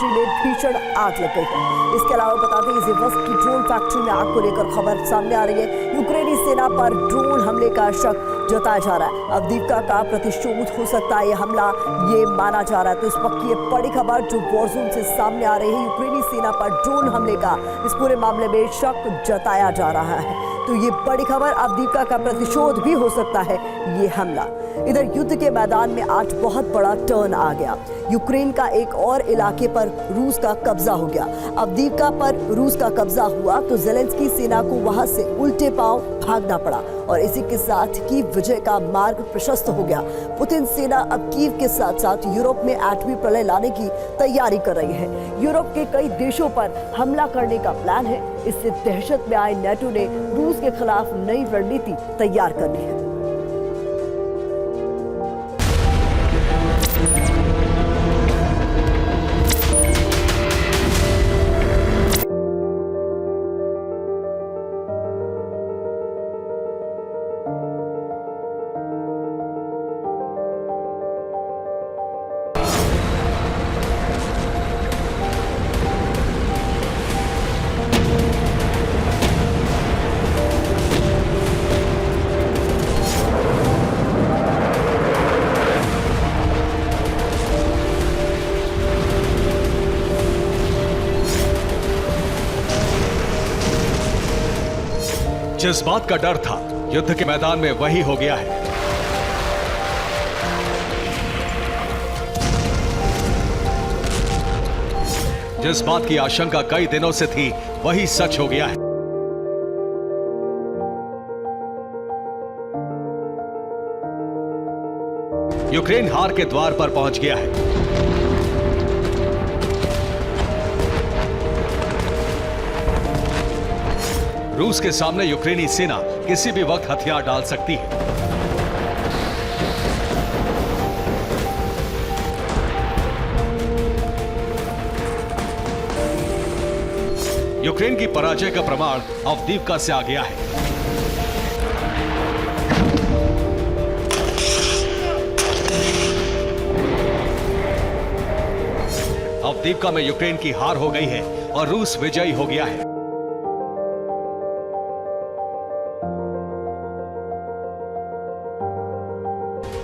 Factory में भीषण आग लग गई है। इसके अलावा बता दें इज़ेवस्क की ड्रोन फैक्ट्री में आग को लेकर खबर सामने आ रही है। यूक्रेनी सेना पर ड्रोन हमले का शक जताया जा रहा है। अवदीव्का का प्रतिशोध हो सकता है ये हमला, ये माना जा रहा है। तो इस वक्त की ये बड़ी खबर जो वॉरजोन से सामने आ रही है, यूक्रेनी सेना पर ड्रोन हमले का इस पूरे मामले में शक जताया जा रहा है। तो ये बड़ी खबर, अवदीव्का का प्रतिशोध भी हो सकता है ये हमला। इधर युद्ध के मैदान में आज बहुत बड़ा टर्न आ गया। यूक्रेन का एक और इलाके पर रूस का कब्जा हो गया। अवदीव्का पर रूस का कब्जा हुआ तो ज़ेलेंस्की सेना को वहां से उल्टे पांव भागना पड़ा और इसी के साथ कीव विजय का मार्ग प्रशस्त हो गया। पुतिन सेना अब कीव के साथ साथ यूरोप में एटमी प्रलय लाने की तैयारी कर रही है। यूरोप के कई देशों पर हमला करने का प्लान है। इससे दहशत में आए नेटो ने रूस के खिलाफ नई रणनीति तैयार करनी है। जिस बात का डर था युद्ध के मैदान में वही हो गया है। जिस बात की आशंका कई दिनों से थी वही सच हो गया है। यूक्रेन हार के द्वार पर पहुंच गया है। रूस के सामने यूक्रेनी सेना किसी भी वक्त हथियार डाल सकती है। यूक्रेन की पराजय का प्रमाण अवदीव्का से आ गया है। अवदीव्का में यूक्रेन की हार हो गई है और रूस विजयी हो गया है।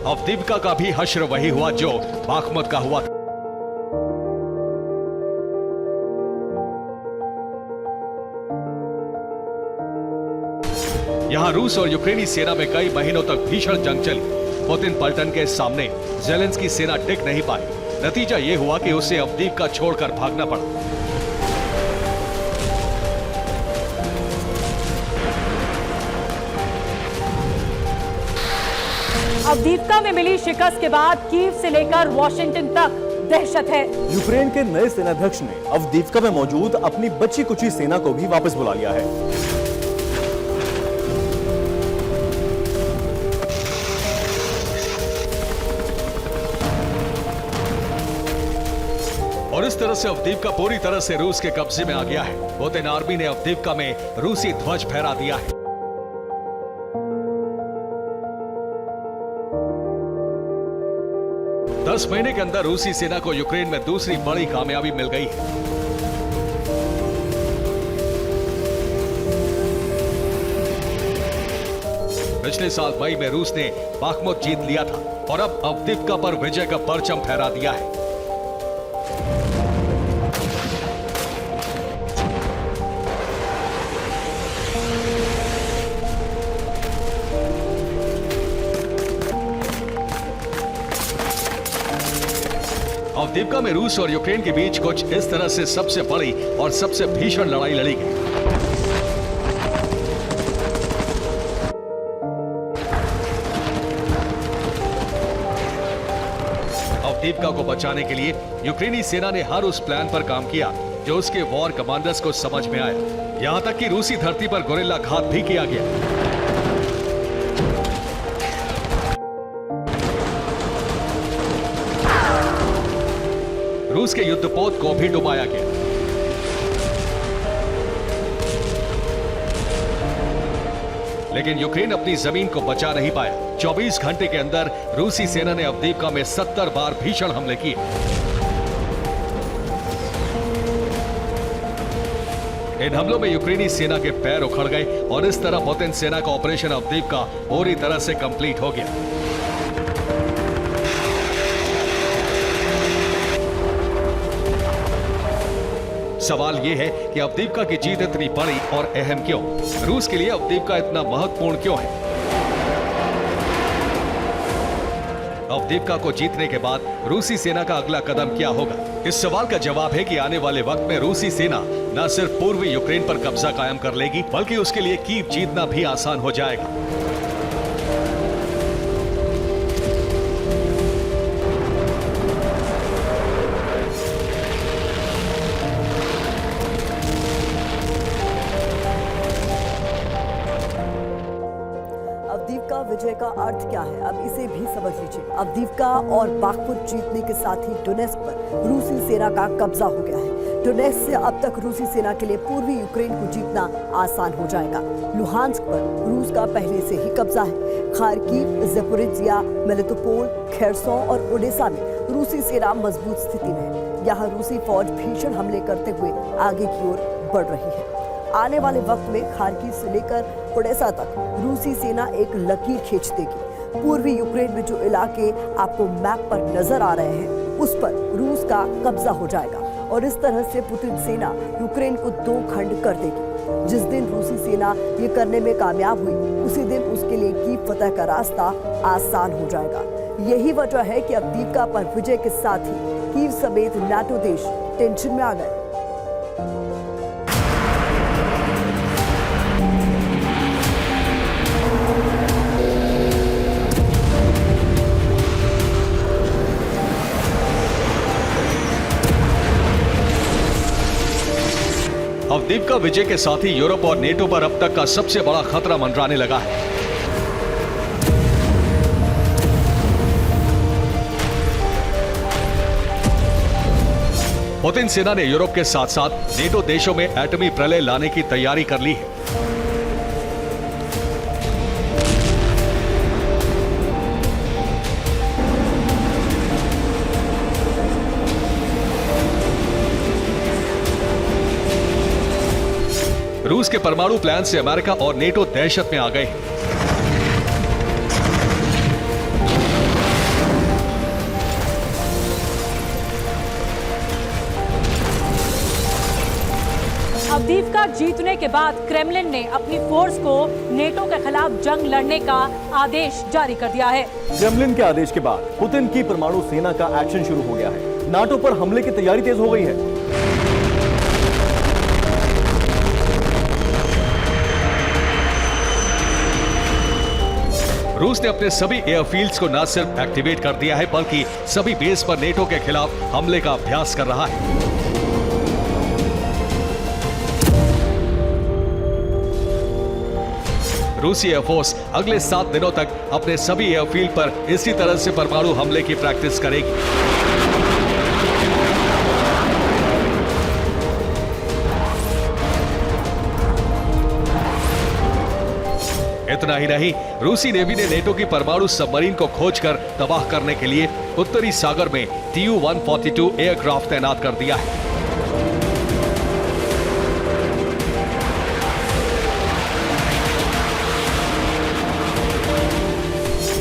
अवदीव्का का भी हश्र वही हुआ जो बाखमुत का हुआ था। यहां रूस और यूक्रेनी सेना में कई महीनों तक भीषण जंग चली। पुतिन पलटन के सामने ज़ेलेंस्की सेना टिक नहीं पाई। नतीजा यह हुआ कि उसे अवदीव्का छोड़कर भागना पड़ा। अवदीव्का में मिली शिकस्त के बाद कीव से लेकर वॉशिंगटन तक दहशत है। यूक्रेन के नए सेनाध्यक्ष ने अवदीव्का में मौजूद अपनी बची कुची सेना को भी वापस बुला लिया है। और इस तरह से अवदीव्का पूरी तरह से रूस के कब्जे में आ गया है। पुतिन आर्मी ने अवदीव्का में रूसी ध्वज फहरा दिया है। दस महीने के अंदर रूसी सेना को यूक्रेन में दूसरी बड़ी कामयाबी मिल गई है। पिछले साल मई में रूस ने बाखमुत जीत लिया था और अब अवदीव्का पर विजय का परचम फहरा दिया है। अवदीव्का में रूस और यूक्रेन के बीच कुछ इस तरह से सबसे बड़ी और सबसे भीषण लड़ाई लड़ी गई। अवदीव्का को बचाने के लिए यूक्रेनी सेना ने हर उस प्लान पर काम किया जो उसके वॉर कमांडर्स को समझ में आया। यहां तक कि रूसी धरती पर गोरिल्ला घात भी किया गया। रूस के युद्धपोत को भी डुबाया गया। लेकिन यूक्रेन अपनी जमीन को बचा नहीं पाया। 24 घंटे के अंदर रूसी सेना ने अवदीव्का में 70 बार भीषण हमले किए। इन हमलों में यूक्रेनी सेना के पैर उखड़ गए और इस तरह पुतिन सेना का ऑपरेशन अवदीव्का पूरी तरह से कंप्लीट हो गया। सवाल यह है कि अवदीव्का की जीत इतनी बड़ी और अहम क्यों? रूस के लिए अवदीव्का इतना महत्वपूर्ण क्यों है? अवदीव्का को जीतने के बाद रूसी सेना का अगला कदम क्या होगा? इस सवाल का जवाब है कि आने वाले वक्त में रूसी सेना न सिर्फ पूर्वी यूक्रेन पर कब्जा कायम कर लेगी, बल्कि उसके लिए कीव जीतना भी आसान हो जाएगा। अवदीव्का विजय का अर्थ क्या है, अब इसे भी समझ लीजिए। अवदीव्का और बाखमुत जीतने के साथ ही डोनेस्क पर रूसी सेना का कब्जा हो गया है। डोनेस्क से अब तक रूसी सेना के लिए पूर्वी यूक्रेन को जीतना आसान हो जाएगा। लुहांस्क पर रूस का पहले से ही कब्जा है। खार्किव, ज़पोरिजिया, मेलिटोपोल, खेरसों और ओडेसा में रूसी सेना मजबूत स्थिति में है। यहाँ रूसी फौज भीषण हमले करते हुए आगे की ओर बढ़ रही है। आने वाले वक्त में खार्किव से लेकर ओडेसा तक रूसी सेना एक लकीर खींच देगी। पूर्वी यूक्रेन में जो इलाके आपको मैप पर नजर आ रहे हैं, उस पर रूस का कब्जा हो जाएगा और इस तरह से पुतिन सेना यूक्रेन को दो खंड कर देगी। जिस दिन रूसी सेना ये करने में कामयाब हुई, उसी दिन उसके लिए कीव फतह का रास्ता आसान हो जाएगा। यही वजह है कि अवदीव्का पर विजय के साथ ही कीव समेत नाटो देश टेंशन में आ गए। अवदीव्का विजय के साथ ही यूरोप और नेटो पर अब तक का सबसे बड़ा खतरा मंडराने लगा है। पुतिन सेना ने यूरोप के साथ साथ नेटो देशों में एटमी प्रलय लाने की तैयारी कर ली है। रूस के परमाणु प्लान से अमेरिका और नेटो दहशत में आ गए हैं। अवदीव्का जीतने के बाद क्रेमलिन ने अपनी फोर्स को नेटो के खिलाफ जंग लड़ने का आदेश जारी कर दिया है। क्रेमलिन के आदेश के बाद पुतिन की परमाणु सेना का एक्शन शुरू हो गया है। नाटो पर हमले की तैयारी तेज हो गई है। रूस ने अपने सभी एयरफील्ड्स को न सिर्फ एक्टिवेट कर दिया है, बल्कि सभी बेस पर नेटो के खिलाफ हमले का अभ्यास कर रहा है। रूसी एयरफोर्स अगले 7 दिनों तक अपने सभी एयरफील्ड पर इसी तरह से परमाणु हमले की प्रैक्टिस करेगी। इतना ही नहीं, रूसी नेवी ने नेटो की परमाणु सबमरीन को खोजकर तबाह करने के लिए उत्तरी सागर में Tu-142 एयरक्राफ्ट तैनात कर दिया है।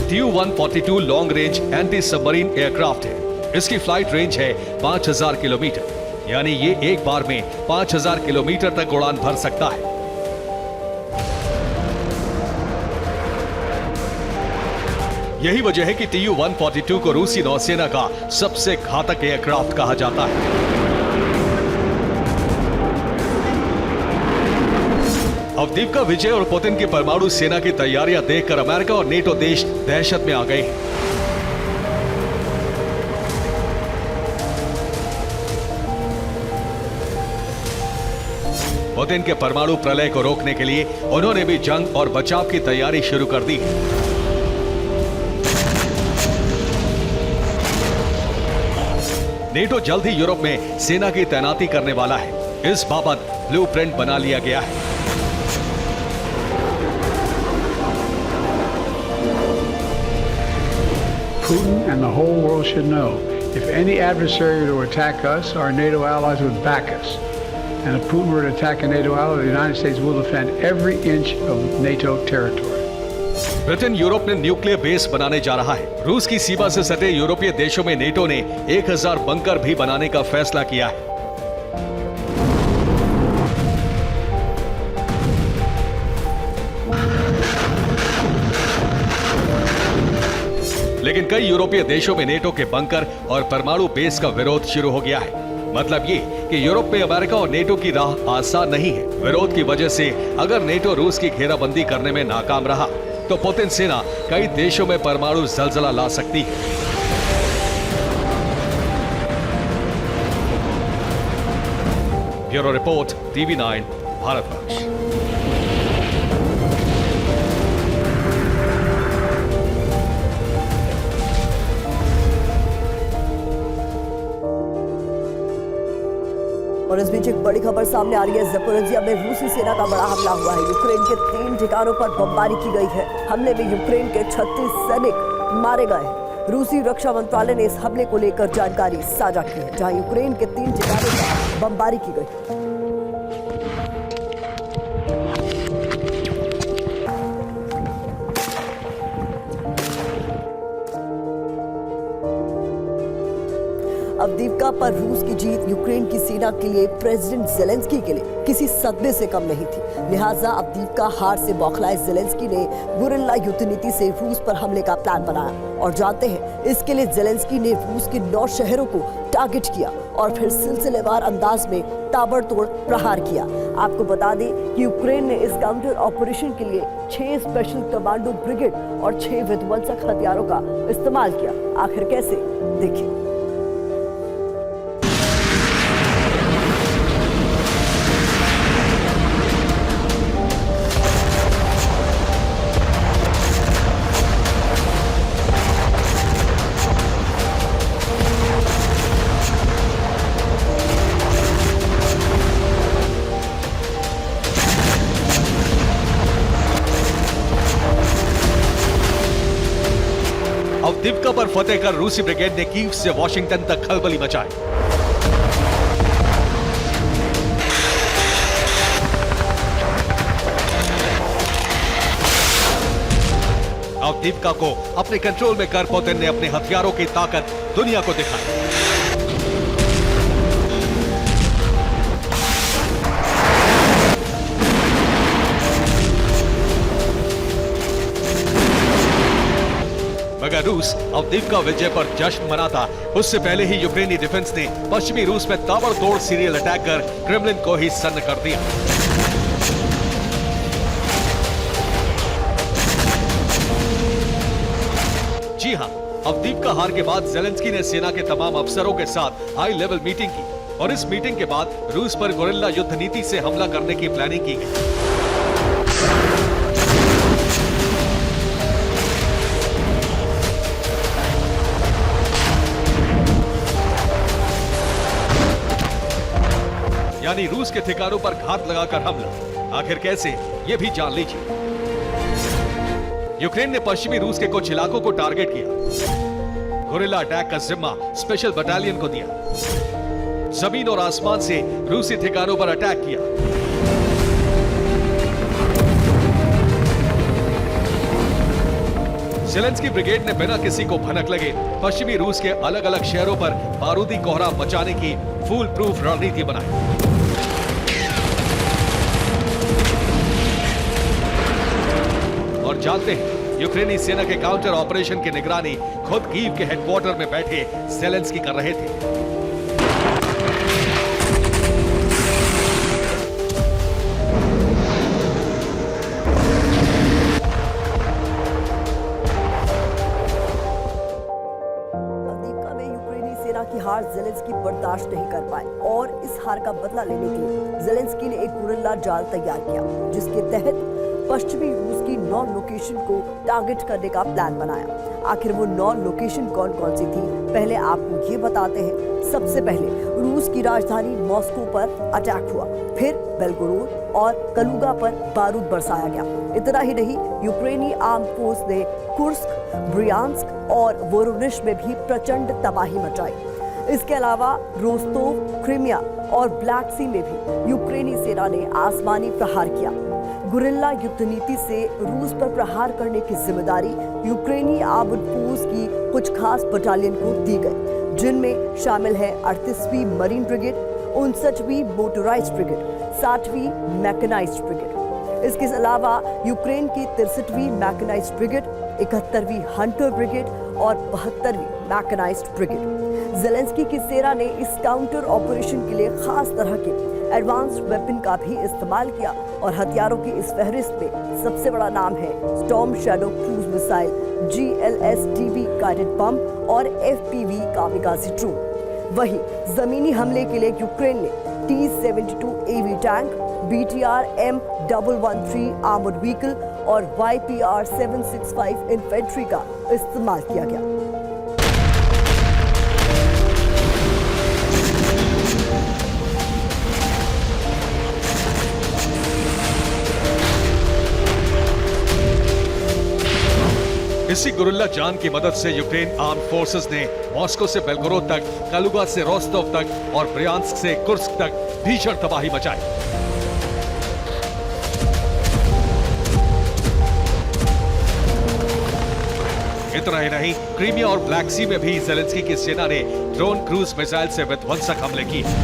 Tu-142 long range anti submarine aircraft है। इसकी फ्लाइट रेंज है 5000 किलोमीटर, यानी ये एक बार में 5000 किलोमीटर तक उड़ान भर सकता है। यही वजह है कि Tu-142 को रूसी नौसेना का सबसे घातक एयरक्राफ्ट कहा जाता है। अवदीव्का विजय और पुतिन की परमाणु सेना की तैयारियां देखकर अमेरिका और नेटो देश दहशत में आ गए हैं। पुतिन के परमाणु प्रलय को रोकने के लिए उन्होंने भी जंग और बचाव की तैयारी शुरू कर दी है। नेटो जल्द ही यूरोप में सेना की तैनाती करने वाला है। इस बाबत ब्लूप्रिंट बना लिया गया है। Putin and the whole world should know, if any adversary were to attack us, our NATO allies would back us. and if Putin were to attack a NATO ally, the United States will defend every inch of NATO territory. Britain Europe में nuclear base बनाने जा रहा है। रूस की सीमा से सटे यूरोपीय देशों में नेटो ने 1000 बंकर भी बनाने का फैसला किया है। लेकिन कई यूरोपीय देशों में नेटो के बंकर और परमाणु बेस का विरोध शुरू हो गया है। मतलब ये कि यूरोप में अमेरिका और नेटो की राह आसान नहीं है। विरोध की वजह से अगर नेटो रूस की घेराबंदी करने में नाकाम रहा तो पुतिन सेना कई देशों में परमाणु जलजला ला सकती है। Bureau report, TV9 Bharatvarsh. और इस बीच एक बड़ी खबर सामने आ रही है। ज़पोरिज़िया में रूसी सेना का बड़ा हमला हुआ है। यूक्रेन के 3 ठिकानों पर बमबारी की गई है। हमले में यूक्रेन के 36 सैनिक मारे गए हैं। रूसी रक्षा मंत्रालय ने इस हमले को लेकर जानकारी साझा की है, जहां यूक्रेन के 3 ठिकानों पर बमबारी की गई। अवदीव्का पर रूस की जीत यूक्रेन की सेना के लिए प्रेसिडेंट ज़ेलेंस्की के लिए किसी सदमे से कम नहीं थी। लिहाजा अवदीव्का हार से बौखलाए ज़ेलेंस्की ने गुरिल्ला युद्ध नीति से रूस पर हमले का प्लान बनाया। और जानते हैं, इसके लिए ज़ेलेंस्की ने रूस के 9 शहरों को टारगेट किया और फिर सिलसिलेवार अंदाज में ताबड़तोड़ प्रहार किया। आपको बता दें कि यूक्रेन ने इस काउंटर ऑपरेशन के लिए 6 स्पेशल कमांडो ब्रिगेड और 6 विध्वंसक हथियारों का इस्तेमाल किया। आखिर कैसे, देखिए। अवदीव्का पर फतेह कर रूसी ब्रिगेड ने कीव से वॉशिंगटन तक खलबली मचाई। अवदीव्का को अपने कंट्रोल में कर पुतिन ने अपने हथियारों की ताकत दुनिया को दिखाई। मगर रूस अवदीव्का विजय पर जश्न मनाता, उससे पहले ही यूक्रेनी डिफेंस ने पश्चिमी रूस में ताबड़तोड़ सीरियल अटैक कर क्रेमलिन को ही सन्न कर दिया। जी हां, अवदीव्का हार के बाद ज़ेलेंस्की ने सेना के तमाम अफसरों के साथ हाई लेवल मीटिंग की और इस मीटिंग के बाद रूस पर गुरिल्ला युद्ध नीति से हमला करने की प्लानिंग की गई। यानी रूस के ठिकानों पर घात लगाकर हमला। आखिर कैसे, ये भी जान लीजिए। यूक्रेन ने पश्चिमी रूस के कुछ इलाकों को टारगेट किया। गुरिल्ला अटैक का जिम्मा स्पेशल बटालियन को दिया। जमीन और आसमान से रूसी ठिकानों पर अटैक किया। ज़ेलेंस्की ब्रिगेड ने बिना किसी को भनक लगे पश्चिमी रूस के अलग अलग शहरों पर बारूदी कोहरा मचाने की फूल प्रूफ रणनीति बनाई। और जानते हैं, यूक्रेनी सेना के काउंटर ऑपरेशन की निगरानी खुद कीव के हेडक्वार्टर में बैठे ज़ेलेंस्की कर रहे थे। की हार ज़ेलेंस्की बर्दाश्त नहीं कर पाए और इस हार का बदला लेने के लिए ज़ेलेंस्की ने एक गुरिल्ला जाल तैयार किया, जिसके तहत पश्चिमी रूस की 9 लोकेशन को टारगेट करने का प्लान बनाया। आखिर वो 9 लोकेशन कौन कौन सी थी, पहले आपको ये बताते हैं। सबसे पहले रूस की राजधानी मॉस्को पर अटैक हुआ, फिर बेलगोरोद और कलुगा पर बारूद बरसाया गया। इतना ही नहीं, यूक्रेनी आर्म फोर्स ने कुर्स्क, ब्रियांस्क और वोरोनिश में भी प्रचंड तबाही मचाई। इसके अलावा रोस्तोव, क्रीमिया और ब्लैक सी में भी यूक्रेनी सेना ने आसमानी प्रहार किया। गुरिल्ला युद्ध नीति से रूस पर प्रहार करने की जिम्मेदारी यूक्रेनी आर्म्ड फोर्स की कुछ खास बटालियन को दी गई, जिनमें शामिल है 38वीं मरीन ब्रिगेड, 59वीं मोटराइज्ड ब्रिगेड, 60वीं मैकेनाइज्ड ब्रिगेड। इसके अलावा यूक्रेन की 63वीं मैकेनाइज्ड ब्रिगेड, 71वीं हंटर ब्रिगेड और 72वीं मैकेनाइज्ड ब्रिगेड। ज़ेलेंस्की की सेना ने इस काउंटर ऑपरेशन के लिए खास तरह के एडवांस्ड वेपन का भी इस्तेमाल किया और हथियारों की इस फहरिस्त में सबसे बड़ा नाम है storm shadow cruise missile, GLSDB guided bomb और FPV कामिकाज़ी ड्रोन। वहीं जमीनी हमले के लिए यूक्रेन ने T-72 AV tank, BTR M113 armoured vehicle और YPR 765 इन्फेंट्री का इस्तेमाल किया गया। इसी गुरिल्ला जान की मदद से यूक्रेन आर्म्ड फोर्सेस ने मॉस्को से बेलगोरोद तक, कालुगा से रोस्तोव तक और ब्रियांस्क से कुर्स्क तक भीषण तबाही मचाई। इतना ही नहीं, क्रीमिया और ब्लैक सी में भी ज़ेलेंस्की की सेना ने ड्रोन क्रूज मिसाइल से विध्वंसक हमले किए।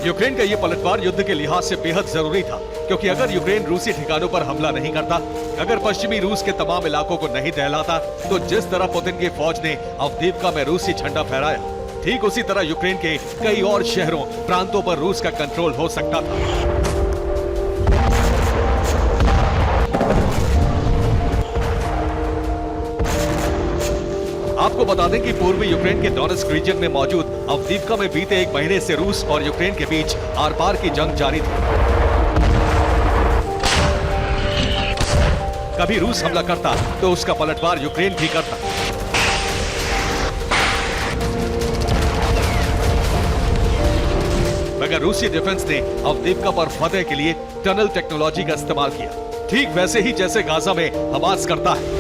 यूक्रेन का यह पलटवार युद्ध के लिहाज से बेहद जरूरी था, क्योंकि अगर यूक्रेन रूसी ठिकानों पर हमला नहीं करता, अगर पश्चिमी रूस के तमाम इलाकों को नहीं दहलाता, तो जिस तरह पुतिन की फौज ने अवदीव्का में रूसी झंडा फहराया, ठीक उसी तरह यूक्रेन के कई और शहरों, प्रांतों पर रूस का कंट्रोल हो सकता था। आपको बता दें कि पूर्वी यूक्रेन के डोनेट्स्क रीजन में मौजूद अवदीव्का में बीते एक महीने से रूस और यूक्रेन के बीच आर पार की जंग जारी थी। कभी रूस हमला करता तो उसका पलटवार यूक्रेन भी करता। मगर रूसी डिफेंस ने अवदीव्का पर फतेह के लिए टनल टेक्नोलॉजी का इस्तेमाल किया, ठीक वैसे ही जैसे गाजा में हमास करता है।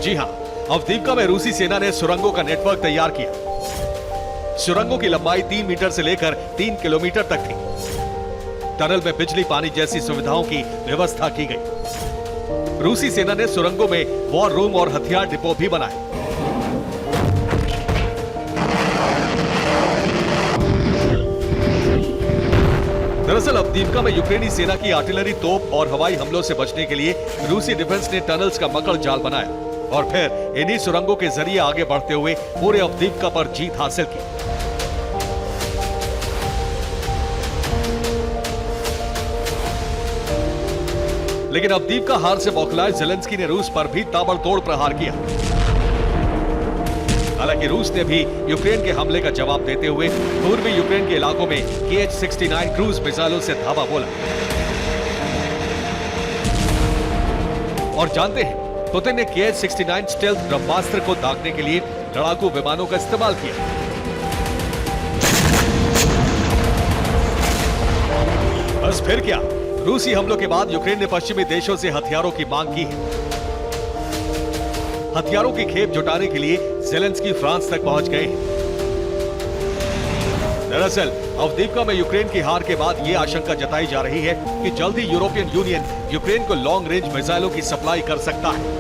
जी हां, अवदीव्का में रूसी सेना ने सुरंगों का नेटवर्क तैयार किया। सुरंगों की लंबाई 3 मीटर से लेकर 3 किलोमीटर तक थी। टनल में बिजली, पानी जैसी सुविधाओं की व्यवस्था की गई। रूसी सेना ने सुरंगों में वॉर रूम और हथियार डिपो भी बनाए। दरअसल अवदीव्का में यूक्रेनी सेना की आर्टिलरी, तोप और हवाई हमलों से बचने के लिए रूसी डिफेंस ने टनल्स का मकड़ जाल बनाया और फिर इन्हीं सुरंगों के जरिए आगे बढ़ते हुए पूरे अवदीव्का पर जीत हासिल की। लेकिन अवदीव्का हार से बौखलाए ज़ेलेंस्की ने रूस पर भी ताबड़तोड़ प्रहार किया। हालांकि रूस ने भी यूक्रेन के हमले का जवाब देते हुए पूर्वी यूक्रेन के इलाकों में KH-69 क्रूज मिसाइलों से धावा बोला। और जानते हैं, पुतिन ने KH-69 स्टेल्थ ब्रह्मास्त्र को दागने के लिए लड़ाकू विमानों का इस्तेमाल किया। बस फिर क्या, रूसी हमलों के बाद यूक्रेन ने पश्चिमी देशों से हथियारों की मांग की है। हथियारों की खेप जुटाने के लिए ज़ेलेंस्की फ्रांस तक पहुंच गए हैं। दरअसल अवदीव्का में यूक्रेन की हार के बाद यह आशंका जताई जा रही है कि जल्द ही यूरोपियन यूनियन यूक्रेन को लॉन्ग रेंज मिसाइलों की सप्लाई कर सकता है।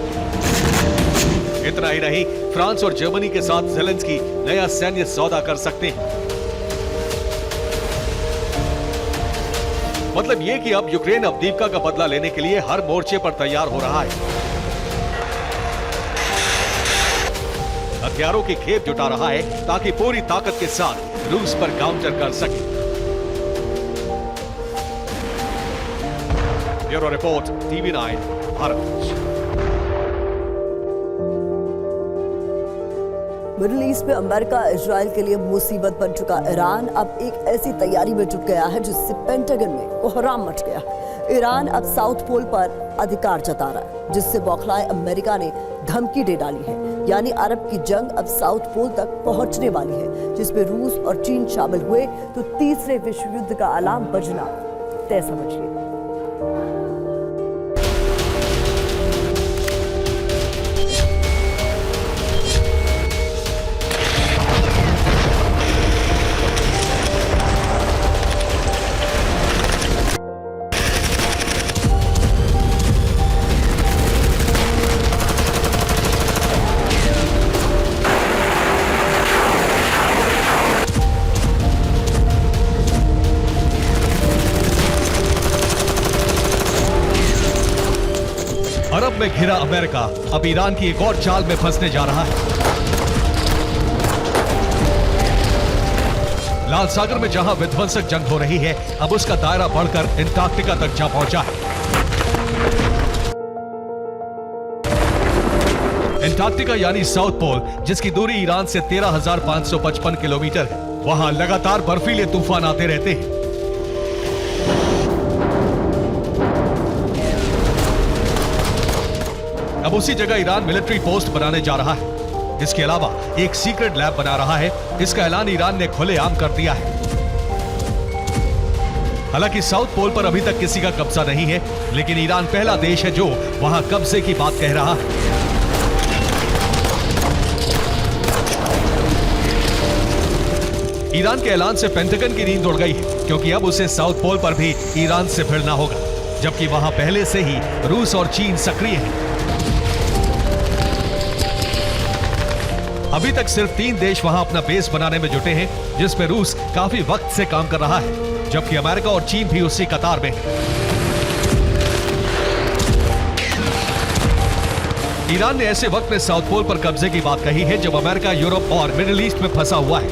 इतना ही नहीं, फ्रांस और जर्मनी के साथ ज़ेलेंस्की नया सैन्य सौदा कर सकते हैं। मतलब यह कि अब यूक्रेन अवदीव्का का बदला लेने के लिए हर मोर्चे पर तैयार हो रहा है। हथियारों की खेप जुटा रहा है ताकि पूरी ताकत के साथ रूस पर काउंटर कर सके। Bureau report, TV9 Bharat. Middle east में अमेरिका इजराइल के लिए मुसीबत बन चुका ईरान अब एक ऐसी तैयारी में जुट गया है जिससे पेंटागन में कोहराम मच गया। ईरान अब साउथ पोल पर अधिकार जता रहा है, जिससे बौखलाए अमेरिका ने धमकी दे डाली है। यानी अरब की जंग अब साउथ पोल तक पहुंचने वाली है, जिसमें रूस और चीन शामिल हुए तो तीसरे विश्व युद्ध का अलार्म बजना तय समझिए। अरब में घिरा अमेरिका अब ईरान की एक और चाल में फंसने जा रहा है। लाल सागर में जहां विध्वंसक जंग हो रही है, अब उसका दायरा बढ़कर अंटार्कटिका तक जा पहुंचा है। अंटार्कटिका यानी साउथ पोल, जिसकी दूरी ईरान से 13,555 किलोमीटर है, वहां लगातार बर्फीले तूफान आते रहते हैं। अब उसी जगह ईरान मिलिट्री पोस्ट बनाने जा रहा है। इसके अलावा एक सीक्रेट लैब बना रहा है। इसका ऐलान ईरान ने खुलेआम कर दिया है। हालांकि साउथ पोल पर अभी तक किसी का कब्जा नहीं है, लेकिन ईरान पहला देश है जो वहां कब्जे की बात कह रहा है। ईरान के ऐलान से पेंटागन की नींद उड़ गई है, क्योंकि अब उसे साउथ पोल पर भी ईरान से भिड़ना होगा, जबकि वहां पहले से ही रूस और चीन सक्रिय हैं। अभी तक सिर्फ 3 देश वहां अपना बेस बनाने में जुटे हैं, जिसमें रूस काफी वक्त से काम कर रहा है, जबकि अमेरिका और चीन भी उसी कतार में है। ईरान ने ऐसे वक्त में साउथ पोल पर कब्जे की बात कही है जब अमेरिका यूरोप और मिडिल ईस्ट में फंसा हुआ है।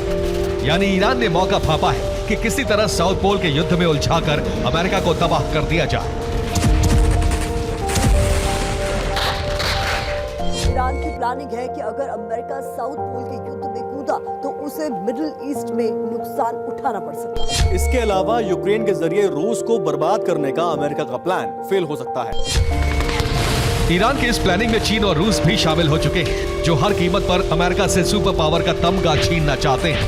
यानी ईरान ने मौका भांपा है कि किसी तरह साउथ पोल के युद्ध में उलझाकर अमेरिका को तबाह कर दिया जाए। ईरान की प्लानिंग है कि अगर अमेरिका साउथ पोल के युद्ध में कूदा तो उसे मिडिल ईस्ट में नुकसान उठाना पड़ सकता है। इसके अलावा यूक्रेन के जरिए रूस को बर्बाद करने का अमेरिका का प्लान फेल हो सकता है। ईरान की इस प्लानिंग में चीन और रूस भी शामिल हो चुके हैं, जो हर कीमत पर अमेरिका से सुपर पावर का तमगा छीनना चाहते हैं।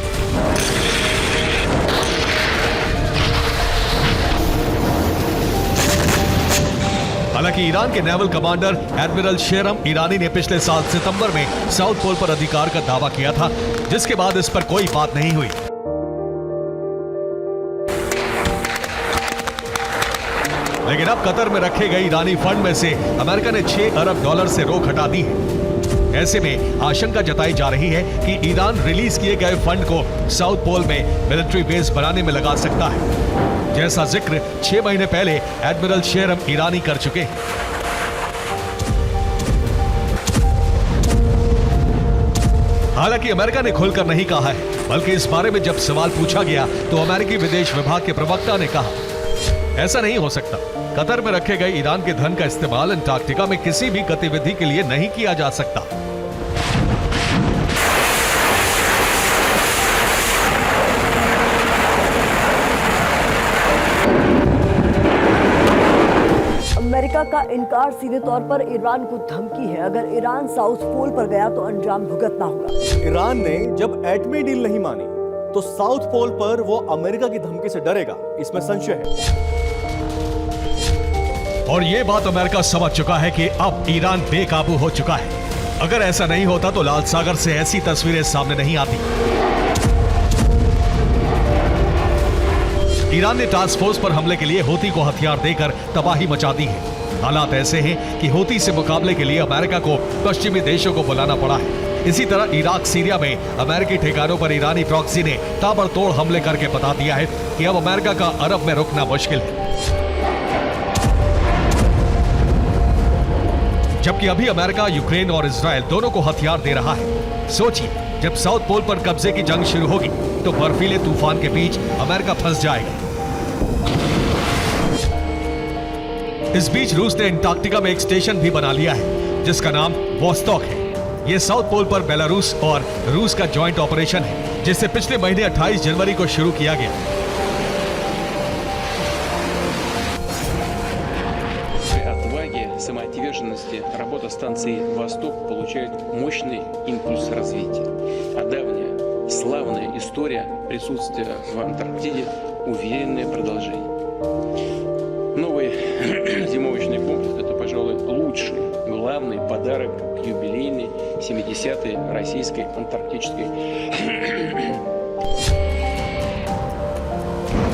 हालांकि ईरान के नेवल कमांडर एडमिरल शेरम ईरानी ने पिछले साल सितंबर में साउथ पोल पर अधिकार का दावा किया था, जिसके बाद इस पर कोई बात नहीं हुई। लेकिन अब कतर में रखे गए ईरानी फंड में से अमेरिका ने $6 अरब से रोक हटा दी है। ऐसे में आशंका जताई जा रही है कि ईरान रिलीज किए गए फंड को साउथ पोल में मिलिट्री बेस बनाने में लगा सकता है, जैसा जिक्र 6 महीने पहले एडमिरल शेरम ईरानी कर चुके हैं। हालांकि अमेरिका ने खुलकर नहीं कहा है, बल्कि इस बारे में जब सवाल पूछा गया तो अमेरिकी विदेश विभाग के प्रवक्ता ने कहा, ऐसा नहीं हो सकता। कतर में रखे गए ईरान के धन का इस्तेमाल अंटार्कटिका में किसी भी गतिविधि के लिए नहीं किया जा सकता। अमेरिका का इनकार सीधे तौर पर ईरान को धमकी है। अगर ईरान साउथ पोल पर गया तो अंजाम भुगतना होगा। ईरान ने जब एटमी डील नहीं मानी तो साउथ पोल पर वो अमेरिका की धमकी से डरेगा, इसमें संशय है। और ये बात अमेरिका समझ चुका है कि अब ईरान बेकाबू हो चुका है। अगर ऐसा नहीं होता तो लाल सागर से ऐसी तस्वीरें सामने नहीं आती। ईरान ने टास्क फोर्स पर हमले के लिए हूती को हथियार देकर तबाही मचा दी है। हालात ऐसे हैं कि हूती से मुकाबले के लिए अमेरिका को पश्चिमी देशों को बुलाना पड़ा है। इसी तरह इराक सीरिया में अमेरिकी ठिकानों पर ईरानी प्रॉक्सी ने ताबड़तोड़ हमले करके बता दिया है कि अब अमेरिका का अरब में रुकना मुश्किल है। जबकि अभी अमेरिका यूक्रेन और इजराइल दोनों को हथियार दे रहा है। सोचिए, जब साउथ पोल पर कब्जे की जंग शुरू होगी तो बर्फीले तूफान के बीच अमेरिका फंस जाएगा। इस बीच रूस ने अंटार्कटिका में एक स्टेशन भी बना लिया है, जिसका नाम वोस्टॉक है। यह साउथ पोल पर बेलारूस और रूस का जॉइंट ऑपरेशन है, जिसे पिछले महीने 28 जनवरी को शुरू किया गया। самоотверженности работа станции «Восток» получает мощный импульс развития. А давняя, славная история присутствия в Антарктиде уверенное продолжение. Новый зимовочный пункт – это, пожалуй, лучший, главный подарок к юбилейной 70-й российской антарктической.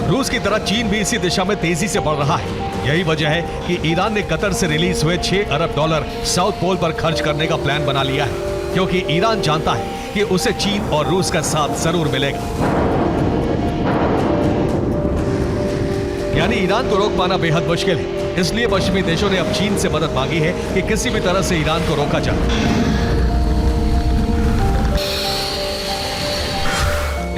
रूस की तरह चीन भी इसी दिशा में तेजी से बढ़ रहा है। यही वजह है कि ईरान ने कतर से रिलीज हुए $6 अरब साउथ पोल पर खर्च करने का प्लान बना लिया है, क्योंकि ईरान जानता है कि उसे चीन और रूस का साथ जरूर मिलेगा। यानी ईरान को रोक पाना बेहद मुश्किल है। इसलिए पश्चिमी देशों ने अब चीन से मदद मांगी है कि किसी भी तरह से ईरान को रोका जाए।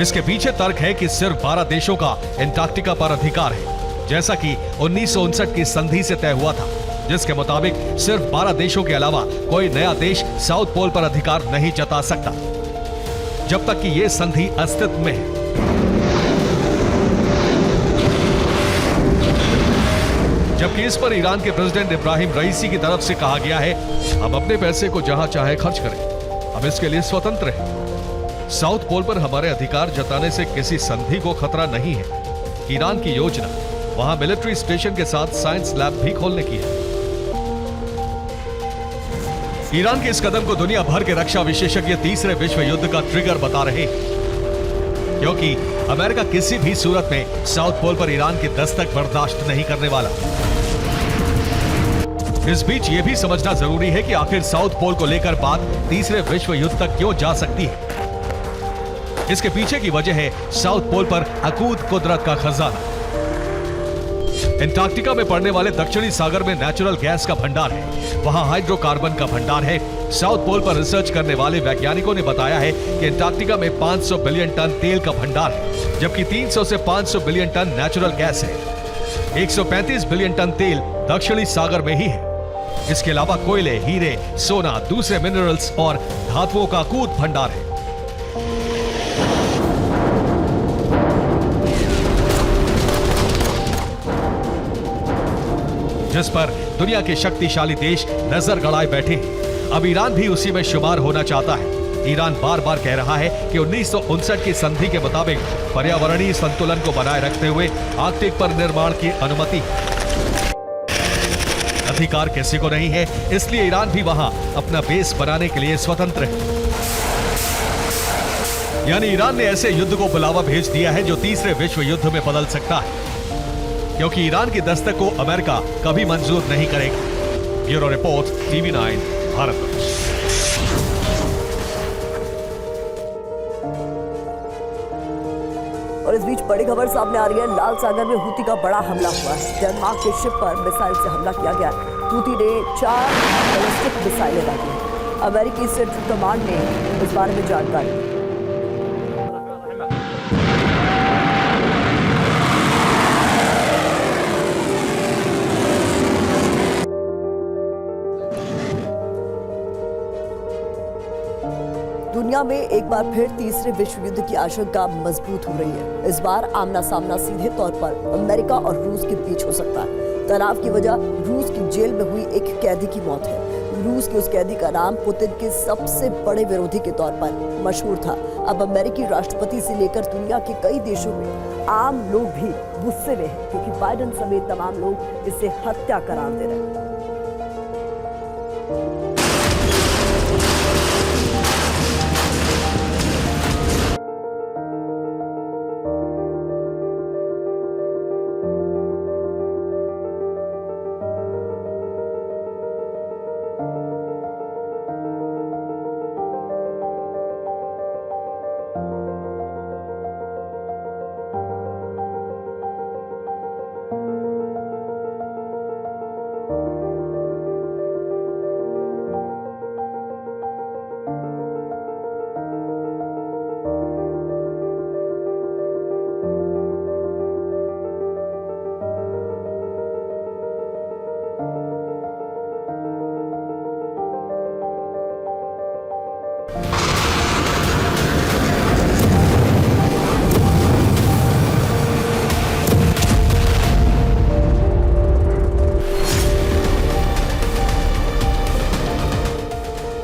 इसके पीछे तर्क है कि सिर्फ 12 देशों का एंटार्क्टिका पर अधिकार है, जैसा कि 1959 की संधि से तय हुआ था, जिसके मुताबिक सिर्फ 12 देशों के अलावा कोई नया देश साउथ पोल पर अधिकार नहीं जता सकता, जब तक कि यह संधि अस्तित्व में है। जबकि इस पर ईरान के प्रेसिडेंट इब्राहिम रईसी की तरफ से कहा गया है, हम अपने पैसे को जहां चाहे खर्च करें, हम इसके लिए स्वतंत्र हैं। साउथ पोल पर हमारे अधिकार जताने से किसी संधि को खतरा नहीं है। ईरान की योजना वहां मिलिट्री स्टेशन के साथ साइंस लैब भी खोलने की है। ईरान के इस कदम को दुनिया भर के रक्षा विशेषज्ञ तीसरे विश्व युद्ध का ट्रिगर बता रहे हैं, क्योंकि अमेरिका किसी भी सूरत में साउथ पोल पर ईरान की दस्तक बर्दाश्त नहीं करने वाला। इस बीच यह भी समझना जरूरी है कि आखिर साउथ पोल को लेकर बात तीसरे विश्व युद्ध तक क्यों जा सकती है। इसके पीछे की वजह है साउथ पोल पर अकूत कुदरत का खजाना। एंटार्क्टिका में पड़ने वाले दक्षिणी सागर में नेचुरल गैस का भंडार है, वहां हाइड्रोकार्बन का भंडार है। साउथ पोल पर रिसर्च करने वाले वैज्ञानिकों ने बताया है कि एंटार्क्टिका में 500 बिलियन टन तेल का भंडार है, जबकि 300 से 500 बिलियन टन नेचुरल गैस है। 135 बिलियन टन तेल दक्षिणी सागर में ही है। इसके अलावा कोयले, हीरे, सोना, दूसरे मिनरल्स और धातुओं का अकूत भंडार है। जिस पर दुनिया के शक्तिशाली देश नजर गड़ाए बैठे हैं। अब ईरान भी उसी में शुमार होना चाहता है। ईरान बार बार कह रहा है कि 1959 की संधि के मुताबिक पर्यावरणीय संतुलन को बनाए रखते हुए आर्कटिक पर निर्माण की अनुमति अधिकार किसी को नहीं है, इसलिए ईरान भी वहां अपना बेस बनाने के लिए स्वतंत्र है। यानी ईरान ने ऐसे युद्ध को बुलावा भेज दिया है जो तीसरे विश्व युद्ध में बदल सकता है, क्योंकि ईरान की दस्तक को अमेरिका कभी मंजूर नहीं करेगा। Bureau report, TV9 Bharat. और इस बीच बड़ी खबर सामने आ रही है, लाल सागर में हूती का बड़ा हमला हुआ है। डेनमार्क के शिप पर मिसाइल से हमला किया गया। हूती ने 4 बैलिस्टिक मिसाइलें दागी। अमेरिकी सेंट्रल कमांड ने इस बारे में जानकारी दी। दुनिया में एक बार फिर तीसरे विश्व युद्ध की आशंका मजबूत हो रही है। इस बार आमना सामना सीधे तौर पर अमेरिका और रूस के बीच हो सकता है। तनाव की वजह रूस की जेल में हुई एक कैदी की मौत है। रूस के उस कैदी का नाम पुतिन के सबसे बड़े विरोधी के तौर पर मशहूर था। अब अमेरिकी राष्ट्रपति से लेकर दुनिया के कई देशों में आम लोग भी गुस्से में हैं, क्योंकि बाइडेन समेत तमाम लोग इसे हत्या करार दे रहे हैं।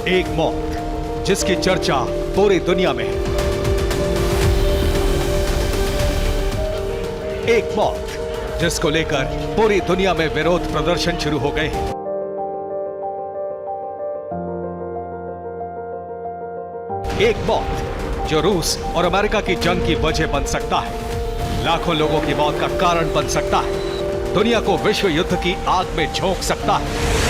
एक मौत जिसकी चर्चा पूरी दुनिया में है। एक मौत जिसको लेकर पूरी दुनिया में विरोध प्रदर्शन शुरू हो गए हैं। एक मौत जो रूस और अमेरिका की जंग की वजह बन सकता है, लाखों लोगों की मौत का कारण बन सकता है, दुनिया को विश्व युद्ध की आग में झोंक सकता है।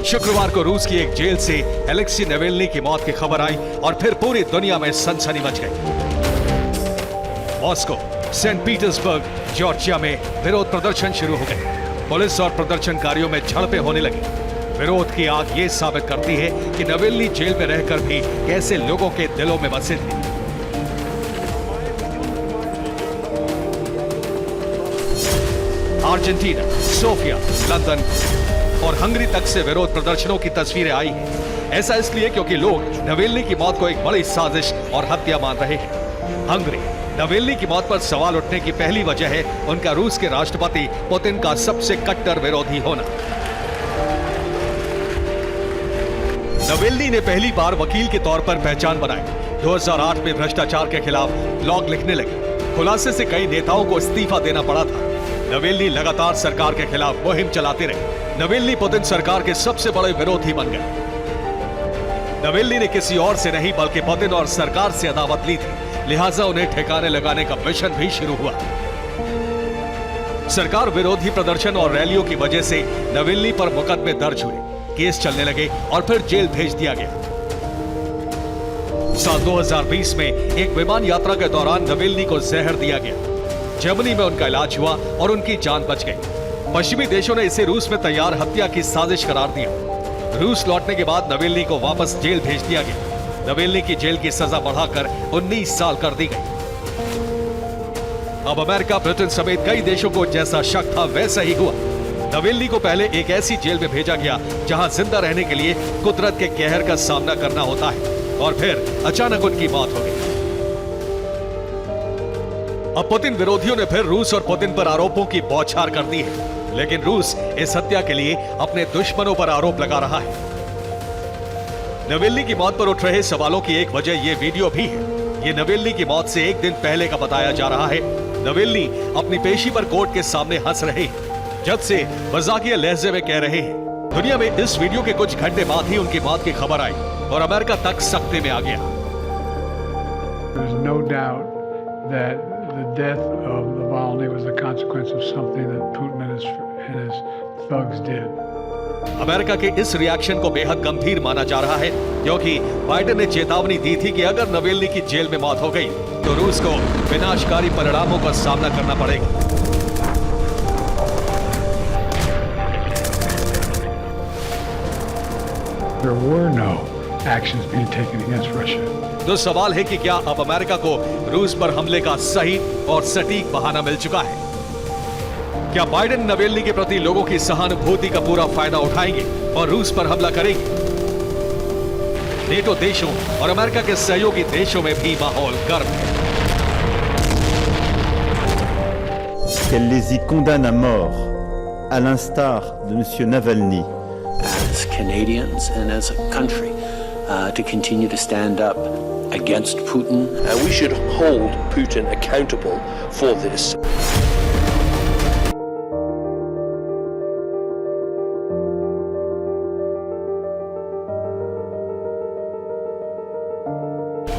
शुक्रवार को रूस की एक जेल से एलेक्सी नावल्नी की मौत की खबर आई और फिर पूरी दुनिया में सनसनी मच गई। मॉस्को, सेंट पीटर्सबर्ग, जॉर्जिया में विरोध प्रदर्शन शुरू हो गए। पुलिस और प्रदर्शनकारियों में झड़पें होने लगी। विरोध की आग ये साबित करती है कि नावल्नी जेल में रहकर भी कैसे लोगों के दिलों में बसे थे। अर्जेंटीना, सोफिया, लंदन और हंगरी तक से विरोध प्रदर्शनों की तस्वीरें आई हैं। ऐसा इसलिए क्योंकि लोग नावल्नी की मौत को एक बड़ी साजिश और हत्या मान रहे हैं। हंगरी नावल्नी की मौत पर सवाल उठने की पहली वजह है उनका रूस के राष्ट्रपति पुतिन का सबसे कट्टर विरोधी होना। नावल्नी ने पहली बार वकील के तौर पर पहचान बनाई। 2008 में भ्रष्टाचार के खिलाफ ब्लॉग लिखने लगे। खुलासे से कई नेताओं को इस्तीफा देना पड़ा था। नावल्नी लगातार सरकार के खिलाफ मुहिम चलाते रहे। नावल्नी पुतिन सरकार के सबसे बड़े विरोधी बन गए। नावल्नी ने किसी और से नहीं बल्कि पुतिन और सरकार से अदावत ली थी, लिहाजा उन्हें ठिकाने लगाने का मिशन भी शुरू हुआ। सरकार विरोधी प्रदर्शन और रैलियों की वजह से नावल्नी पर मुकदमे दर्ज हुए, केस चलने लगे और फिर जेल भेज दिया गया। साल 2020 में एक विमान यात्रा के दौरान नावल्नी को जहर दिया गया। जर्मनी में उनका इलाज हुआ और उनकी जान बच गई। पश्चिमी देशों ने इसे रूस में तैयार हत्या की साजिश करार दिया। रूस लौटने के बाद नावल्नी को वापस जेल भेज दिया गया। नावल्नी की जेल की सजा बढ़ाकर 19 साल कर दी गई। अब अमेरिका, ब्रिटेन समेत कई देशों को जैसा शक था वैसा ही हुआ। नावल्नी को पहले एक ऐसी जेल में भेजा गया जहां जिंदा रहने के लिए कुदरत के कहर का सामना करना होता है, और फिर अचानक उनकी मौत हो गई। अब पुतिन विरोधियों ने फिर रूस और पुतिन पर आरोपों की बौछार कर दी है, लेकिन रूस इस हत्या के लिए अपने दुश्मनों पर आरोप लगा रहा है। नावल्नी की मौत पर उठ रहे सवालों की एक वजह यह वीडियो भी है। ये नावल्नी की मौत से एक दिन पहले का बताया जा रहा है। नावल्नी अपनी पेशी पर कोर्ट के सामने हंस रहे हैं, जज से मजाकिया लहजे में कह रहे हैं। दुनिया में इस वीडियो के कुछ घंटे बाद ही उनकी मौत की खबर आई और अमेरिका तक सख्ते में आ गया। There's no doubt that the death of Navalny was a consequence of something that Putin and his thugs did. America के इस रिएक्शन को बेहद गंभीर माना जा रहा है, क्योंकि बाइडेन ने चेतावनी दी थी कि अगर नावल्नी की जेल में मौत हो गई तो रूस को विनाशकारी परिणामों का सामना करना पड़ेगा। There were no actions being taken against Russia. तो सवाल है कि क्या अब अमेरिका को रूस पर हमले का सही और सटीक बहाना मिल चुका है? क्या बाइडेन नावल्नी के प्रति लोगों की सहानुभूति का पूरा फायदा उठाएंगे और रूस पर हमला करेंगे? नेटो देशों और अमेरिका के सहयोगी देशों में भी माहौल गर्म है। Qu'elle les y condamne à mort, à l'instar de M. Navalny. As Canadians and as a country, to continue to stand up against Putin. We should hold Putin accountable for this.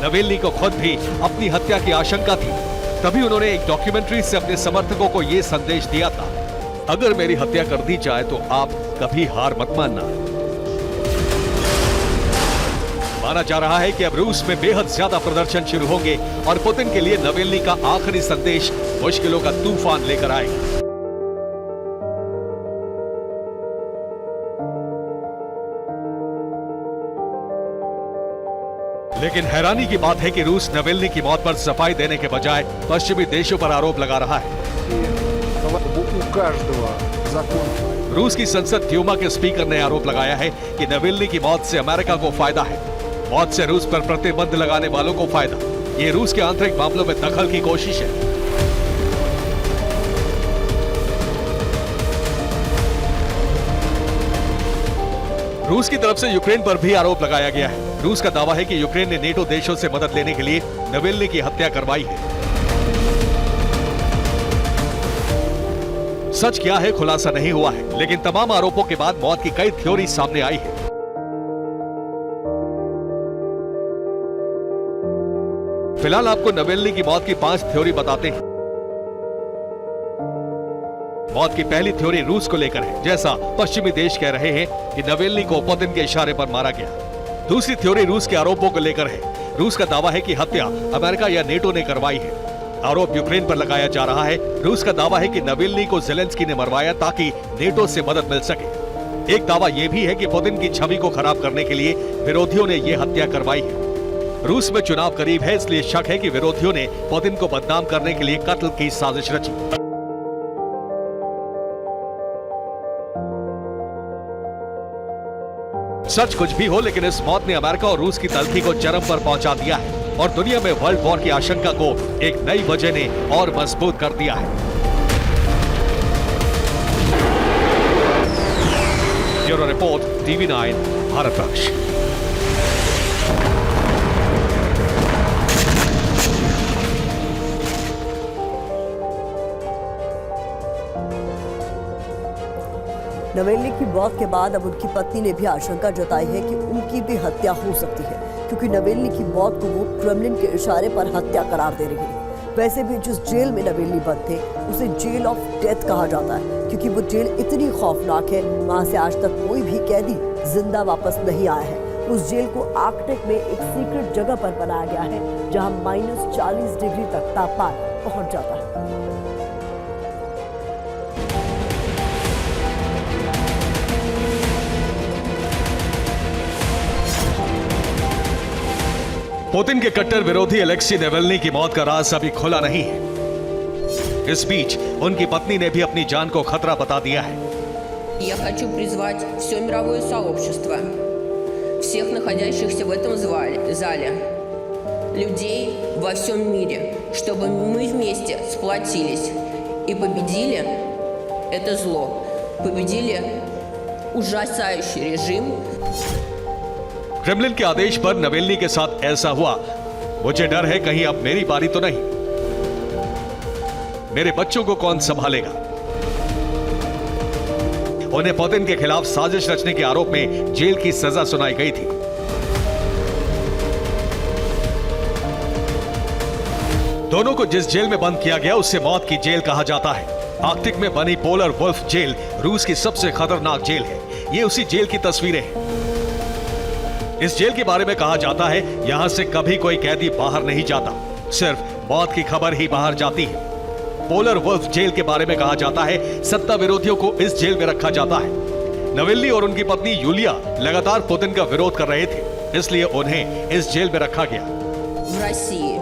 Navalny को खुद भी अपनी हत्या की आशंका थी, तभी उन्होंने एक डॉक्यूमेंट्री से अपने समर्थकों को यह संदेश दिया था, अगर मेरी हत्या कर दी जाए तो आप कभी हार मत मानना। माना जा रहा है कि अब रूस में बेहद ज्यादा प्रदर्शन शुरू होंगे और पुतिन के लिए नावल्नी का आखिरी संदेश मुश्किलों का तूफान लेकर आएगा। लेकिन हैरानी की बात है कि रूस नावल्नी की मौत पर सफाई देने के बजाय पश्चिमी देशों पर आरोप लगा रहा है। रूस की संसद ड्यूमा के स्पीकर ने आरोप लगाया है कि नावल्नी की मौत से अमेरिका को फायदा है। मौत से रूस पर प्रतिबंध लगाने वालों को फायदा। ये रूस के आंतरिक मामलों में दखल की कोशिश है। रूस की तरफ से यूक्रेन पर भी आरोप लगाया गया है। रूस का दावा है कि यूक्रेन ने नेटो देशों से मदद लेने के लिए नवेल्नी की हत्या करवाई है। सच क्या है खुलासा नहीं हुआ है, लेकिन तमाम आरोपों के बाद मौत की कई थ्योरी सामने आई है। फिलहाल आपको नवेल्नी की मौत की 5 थ्योरी बताते हैं। मौत की पहली थ्योरी रूस को लेकर है, जैसा पश्चिमी देश कह रहे हैं कि नवेल्नी को पुतिन के इशारे पर मारा गया। दूसरी थ्योरी रूस के आरोपों को लेकर है। रूस का दावा है कि हत्या अमेरिका या नेटो ने करवाई है। आरोप यूक्रेन पर लगाया जा रहा है। रूस का दावा है कि नवेल्नी को ज़ेलेंस्की ने मरवाया ताकि नेटो से मदद मिल सके। एक दावा यह भी है कि पुतिन की छवि को खराब करने के लिए विरोधियों ने यह हत्या करवाई है। रूस में चुनाव करीब है, इसलिए शक है कि विरोधियों ने पुतिन को बदनाम करने के लिए कत्ल की साजिश रची। सच कुछ भी हो, लेकिन इस मौत ने अमेरिका और रूस की तल्खी को चरम पर पहुंचा दिया है और दुनिया में वर्ल्ड वॉर की आशंका को एक नई वजह ने और मजबूत कर दिया है। Bureau report, TV9 Bharatvarsh. नवेल्नी की मौत के बाद अब उनकी पत्नी ने भी आशंका जताई है कि उनकी भी हत्या हो सकती है, क्योंकि नवेल्नी की मौत को वो क्रेमलिन के इशारे पर हत्या करार दे रही है। वैसे भी जिस जेल में नवेल्नी बंद थे उसे जेल ऑफ डेथ कहा जाता है, क्योंकि वो जेल इतनी खौफनाक है, वहां से आज तक कोई भी कैदी जिंदा वापस नहीं आया है। उस जेल को आर्कटिक में एक सीक्रेट जगह पर बनाया गया है, जहां -40 डिग्री तक तापमान पहुंच जाता है। पुतिन के कट्टर विरोधी अलेक्सी नेवेल्नी की मौत का राज अभी खुला नहीं है। इस बीच उनकी पत्नी ने भी अपनी जान को खतरा बता दिया है। Я хочу призвать все мировое сообщество, всех находящихся в этом зале, людей во всем мире, чтобы мы вместе сплотились и победили это зло, победили ужасающий режим. क्रेमलिन के आदेश पर नवेल्नी के साथ ऐसा हुआ। मुझे डर है कहीं अब मेरी बारी तो नहीं। मेरे बच्चों को कौन संभालेगा? उन्हें पुतिन के खिलाफ साजिश रचने के आरोप में जेल की सजा सुनाई गई थी। दोनों को जिस जेल में बंद किया गया उसे मौत की जेल कहा जाता है। आर्कटिक में बनी पोलर वुल्फ जेल रूस की सबसे खतरनाक जेल है। ये उसी जेल की तस्वीरें हैं। इस जेल के बारे में कहा जाता है यहां से कभी कोई कैदी बाहर नहीं जाता, सिर्फ मौत की खबर ही बाहर जाती है। पोलर वुल्फ जेल के बारे में कहा जाता है सत्ता विरोधियों को इस जेल में रखा जाता है। नवेल्नी और उनकी पत्नी यूलिया लगातार पुतिन का विरोध कर रहे थे, इसलिए उन्हें इस जेल में रखा गया। В России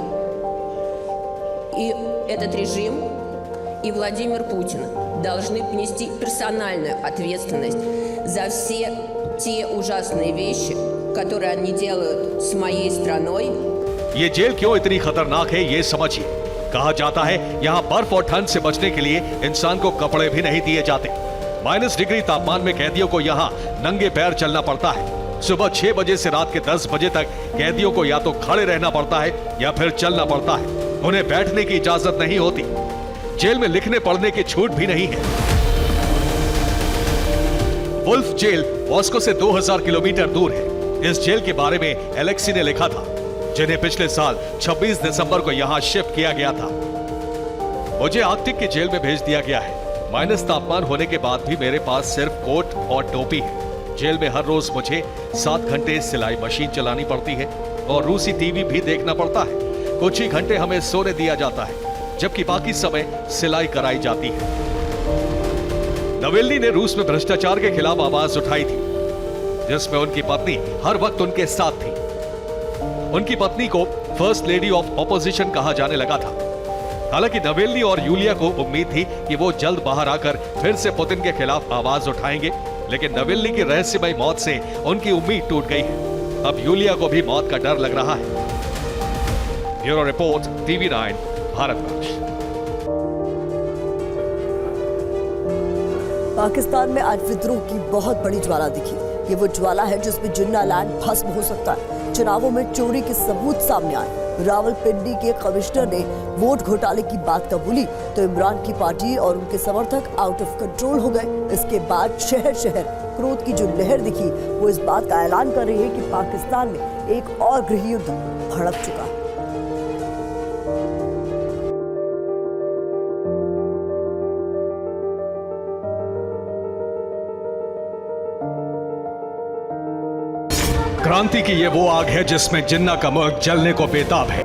и этот режим, и Владимир Путин должны понести персональную ответственность за все те ужасные вещи, которые они делают с моей страной. ये जेल क्यों इतनी खतरनाक है ये समझिए। कहा जाता है यहाँ बर्फ और ठंड से बचने के लिए इंसान को कपड़े भी नहीं दिए जाते। -डिग्री डिग्री तापमान में कैदियों को यहाँ नंगे पैर चलना पड़ता है। सुबह 6 बजे से रात के 10 बजे तक कैदियों को या तो खड़े रहना पड़ता है या फिर चलना पड़ता है। उन्हें बैठने की इजाजत नहीं होती। जेल में लिखने पढ़ने की छूट भी नहीं है। वुल्फ जेल मॉस्को से 2000 किलोमीटर दूर है। इस जेल के बारे में एलेक्सी ने लिखा था, जिन्हें पिछले साल 26 दिसंबर को यहां शिफ्ट किया गया था। मुझे आर्कटिक की जेल में भेज दिया गया है। माइनस तापमान होने के बाद भी मेरे पास सिर्फ कोट और टोपी है। जेल में हर रोज मुझे 7 घंटे सिलाई मशीन चलानी पड़ती है और रूसी टीवी भी देखना पड़ता है। कुछ ही घंटे हमें सोने दिया जाता है, जबकि बाकी समय सिलाई कराई जाती है। नवेल्नी ने रूस में भ्रष्टाचार के खिलाफ आवाज उठाई थी, जिसमें उनकी पत्नी हर वक्त उनके साथ थी। उनकी पत्नी को फर्स्ट लेडी ऑफ ऑपोजिशन कहा जाने लगा था। हालांकि नवेल्नी और यूलिया को उम्मीद थी कि वो जल्द बाहर आकर फिर से पुतिन के खिलाफ आवाज उठाएंगे, लेकिन नवेल्नी की रहस्यमय मौत से उनकी उम्मीद टूट गई है। अब यूलिया को भी मौत का डर लग रहा है। Bureau report, TV9 Bharatvarsh. Pakistan में आज विद्रोह की बहुत बड़ी ज्वाला दिखी। ये वो ज्वाला है जिसमें जिन्ना लैंड भस्म हो सकता है। चुनावों में चोरी के सबूत सामने आए, रावलपिंडी के कमिश्नर ने वोट घोटाले की बात कबूली तो इमरान की पार्टी और उनके समर्थक आउट ऑफ कंट्रोल हो गए। इसके बाद शहर शहर क्रोध की जो लहर दिखी वो इस बात का ऐलान कर रही है कि पाकिस्तान में एक और गृह युद्ध भड़क चुका है। क्रांति की ये वो आग है जिसमें जिन्ना का मुल्क जलने को बेताब है।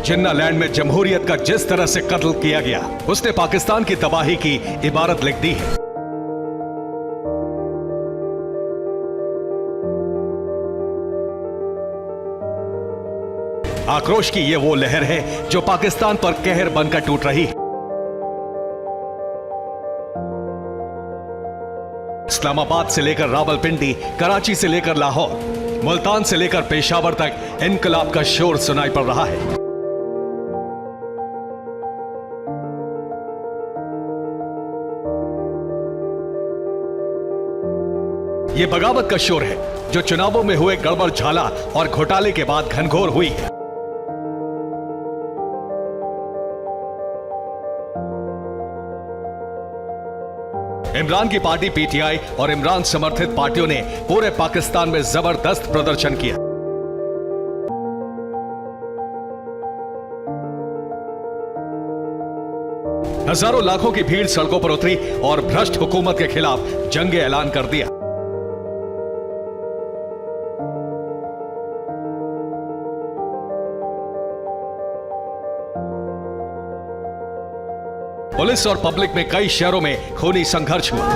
जिन्ना लैंड में जमहूरियत का जिस तरह से कत्ल किया गया उसने पाकिस्तान की तबाही की इबारत लिख दी है। आक्रोश की ये वो लहर है जो पाकिस्तान पर कहर बनकर टूट रही है। इस्लामाबाद से लेकर रावलपिंडी, कराची से लेकर लाहौर, मुल्तान से लेकर पेशावर तक इनकलाब का शोर सुनाई पड़ रहा है। यह बगावत का शोर है जो चुनावों में हुए गड़बड़ झाला और घोटाले के बाद घनघोर हुई है। इमरान की पार्टी पीटीआई और इमरान समर्थित पार्टियों ने पूरे पाकिस्तान में जबरदस्त प्रदर्शन किया। हजारों लाखों की भीड़ सड़कों पर उतरी और भ्रष्ट हुकूमत के खिलाफ जंग ऐलान कर दिया। पुलिस और पब्लिक में कई शहरों में खूनी संघर्ष हुआ।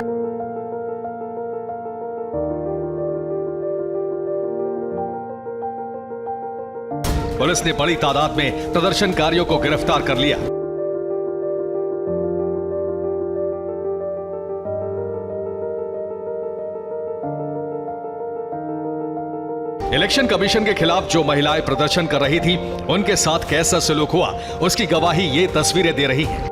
पुलिस ने बड़ी तादाद में प्रदर्शनकारियों को गिरफ्तार कर लिया। इलेक्शन कमीशन के खिलाफ जो महिलाएं प्रदर्शन कर रही थी उनके साथ कैसा सलूक हुआ उसकी गवाही ये तस्वीरें दे रही हैं।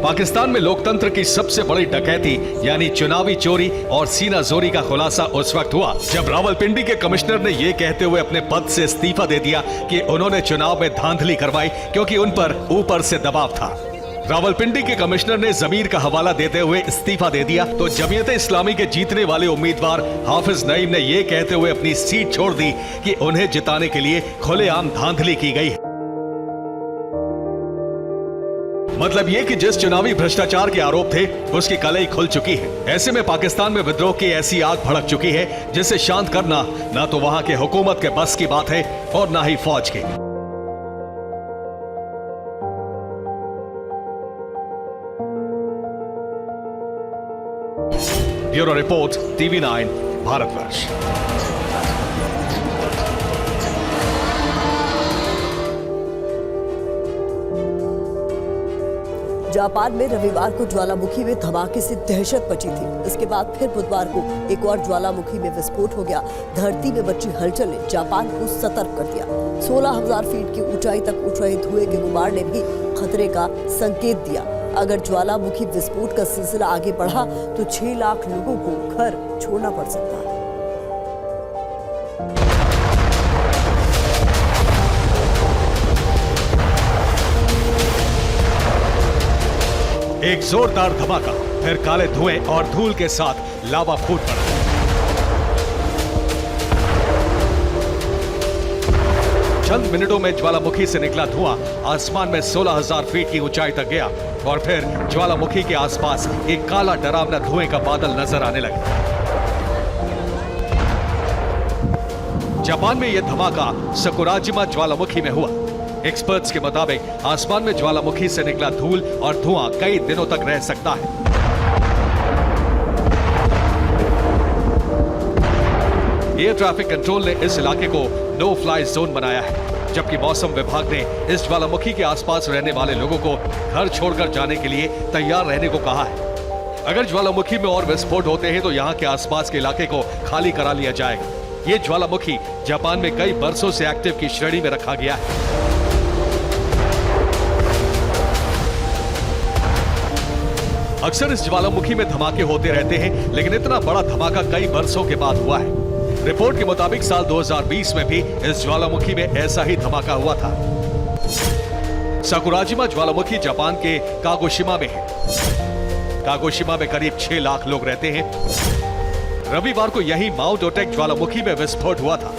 पाकिस्तान में लोकतंत्र की सबसे बड़ी डकैती यानी चुनावी चोरी और सीना जोरी का खुलासा उस वक्त हुआ जब रावलपिंडी के कमिश्नर ने यह कहते हुए अपने पद से इस्तीफा दे दिया कि उन्होंने चुनाव में धांधली करवाई क्योंकि उन पर ऊपर से दबाव था। रावलपिंडी के कमिश्नर ने जमीर का हवाला देते हुए इस्तीफा दे दिया तो जमीयत इस्लामी के जीतने वाले उम्मीदवार हाफिज नईम ने यह कहते हुए अपनी सीट छोड़ दी कि उन्हें जिताने के लिए खुलेआम धांधली की गई है। मतलब ये कि जिस चुनावी भ्रष्टाचार के आरोप थे उसकी कलई खुल चुकी है। ऐसे में पाकिस्तान में विद्रोह की ऐसी आग भड़क चुकी है जिसे शांत करना ना तो वहां के हुकूमत के बस की बात है और ना ही फौज की। Bureau report, TV9, Bharatvarsh. Japan में रविवार को ज्वालामुखी में धमाके से दहशत मची थी। इसके बाद फिर बुधवार को एक और ज्वालामुखी में विस्फोट हो गया। धरती में मची हलचल ने जापान को सतर्क कर दिया। 16,000 फीट की ऊंचाई तक उठ रहे धुएं के गुबार ने भी खतरे का संकेत दिया। अगर ज्वालामुखी विस्फोट का सिलसिला आगे बढ़ा तो 6 लाख लोगों को घर छोड़ना पड़ सकता है। एक जोरदार धमाका, फिर काले धुएं और धूल के साथ लावा फूट पड़ा। चंद मिनटों में ज्वालामुखी से निकला धुआं आसमान में 16,000 फीट की ऊंचाई तक गया और फिर ज्वालामुखी के आसपास एक काला डरावना धुएं का बादल नजर आने लगा। जापान में यह धमाका सकुराजिमा ज्वालामुखी में हुआ। एक्सपर्ट्स के मुताबिक आसमान में ज्वालामुखी से निकला धूल और धुआं कई दिनों तक रह सकता है। एयर ट्रैफिक कंट्रोल ने इस इलाके को नो फ्लाई जोन बनाया है, जबकि मौसम विभाग ने इस ज्वालामुखी के आसपास रहने वाले लोगों को घर छोड़कर जाने के लिए तैयार रहने को कहा है। अगर ज्वालामुखी में और विस्फोट होते हैं तो यहाँ के आसपास के इलाके को खाली करा लिया जाएगा। ये ज्वालामुखी जापान में कई बरसों से एक्टिव की श्रेणी में रखा गया है। अक्सर इस ज्वालामुखी में धमाके होते रहते हैं, लेकिन इतना बड़ा धमाका कई बरसों के बाद हुआ है। रिपोर्ट के मुताबिक साल 2020 में भी इस ज्वालामुखी में ऐसा ही धमाका हुआ था। साकुराजिमा ज्वालामुखी जापान के कागोशिमा में है। कागोशिमा में करीब 6 लाख लोग रहते हैं। रविवार को यही माउंट ओटेक ज्वालामुखी में विस्फोट हुआ था।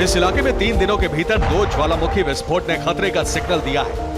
इस इलाके में 3 दिनों के भीतर 2 ज्वालामुखी विस्फोट ने खतरे का सिग्नल दिया है।